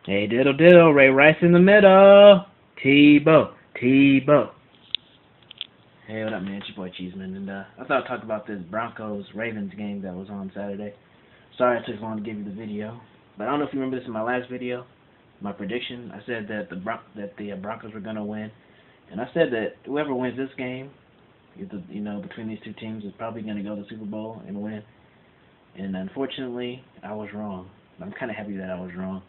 Hey, diddle diddle, Ray Rice in the middle. Tebow, Tebow. Hey, what up, man? It's your boy Cheeseman, and I thought I'd talk about this Broncos-Ravens game that was on Saturday. Sorry it took so long to give you the video, but I don't know if you remember this in my last video. My prediction, I said that the Broncos were gonna win, and I said that whoever wins this game, between these two teams, is probably gonna go to the Super Bowl and win. And unfortunately, I was wrong. I'm kind of happy that I was wrong.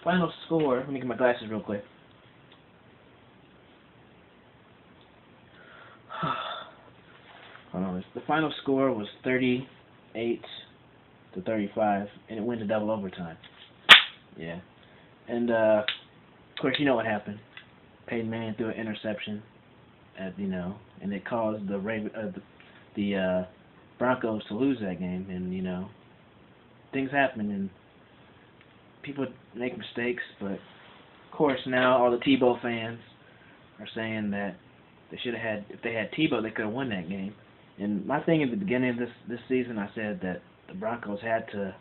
Final score. Let me get my glasses real quick. Hold on. The final score was 38-35, and it went to double overtime. Yeah. And of course, you know what happened. Peyton Manning threw an interception, and it caused the Broncos to lose that game. And things happen, and people make mistakes, but of course now all the Tebow fans are saying that they should have had, if they had Tebow, they could have won that game. And my thing at the beginning of this season, I said that the Broncos had to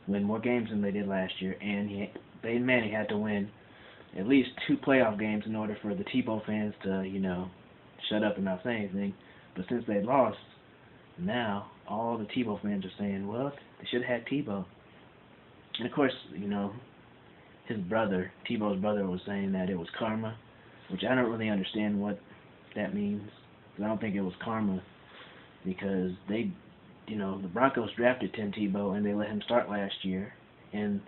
win more games than they did last year, and Peyton Manning had to win at least 2 playoff games in order for the Tebow fans to, shut up and not say anything. But since they lost, now all the Tebow fans are saying, well, they should have had Tebow. And of course, his brother, Tebow's brother, was saying that it was karma, which I don't really understand what that means. Because I don't think it was karma, because the Broncos drafted Tim Tebow and they let him start last year, and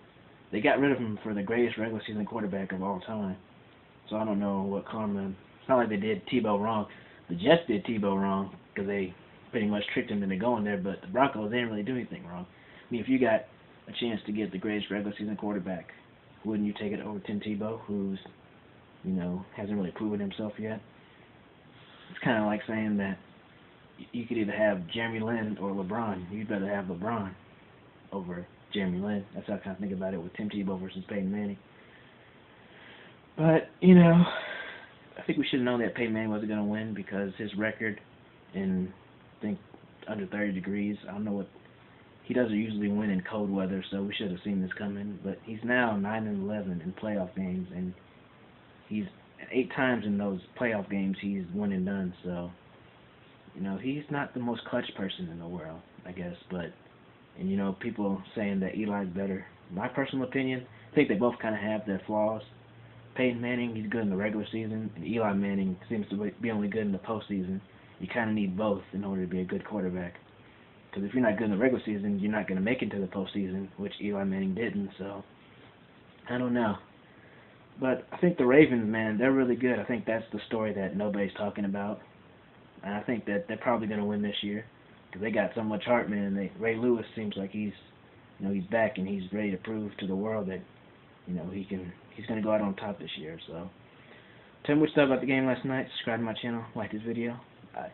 they got rid of him for the greatest regular season quarterback of all time. So I don't know what karma. It's not like they did Tebow wrong. The Jets did Tebow wrong because they pretty much tricked him into going there, but the Broncos didn't really do anything wrong. I mean, if you got a chance to get the greatest regular season quarterback, wouldn't you take it over Tim Tebow, who's, hasn't really proven himself yet? It's kind of like saying that you could either have Jeremy Lin or LeBron. You'd better have LeBron over Jeremy Lin. That's how I kind of think about it with Tim Tebow versus Peyton Manning. But, I think we should have known that Peyton Manning wasn't going to win because his record in, I think, under 30 degrees, I don't know what. He doesn't usually win in cold weather, so we should have seen this coming. But he's now 9-11 in playoff games, and he's 8 times in those playoff games he's won and done. So, he's not the most clutch person in the world, I guess. But, and people saying that Eli's better. My personal opinion, I think they both kind of have their flaws. Peyton Manning, he's good in the regular season, and Eli Manning seems to be only good in the postseason. You kind of need both in order to be a good quarterback. Because if you're not good in the regular season, you're not going to make it to the postseason, which Eli Manning didn't. So, I don't know. But I think the Ravens, man, they're really good. I think that's the story that nobody's talking about. And I think that they're probably going to win this year because they got so much heart, man. Ray Lewis seems like he's back and he's ready to prove to the world that, he's going to go out on top this year. So, tell me what you thought about the game last night. Subscribe to my channel. Like this video. Bye.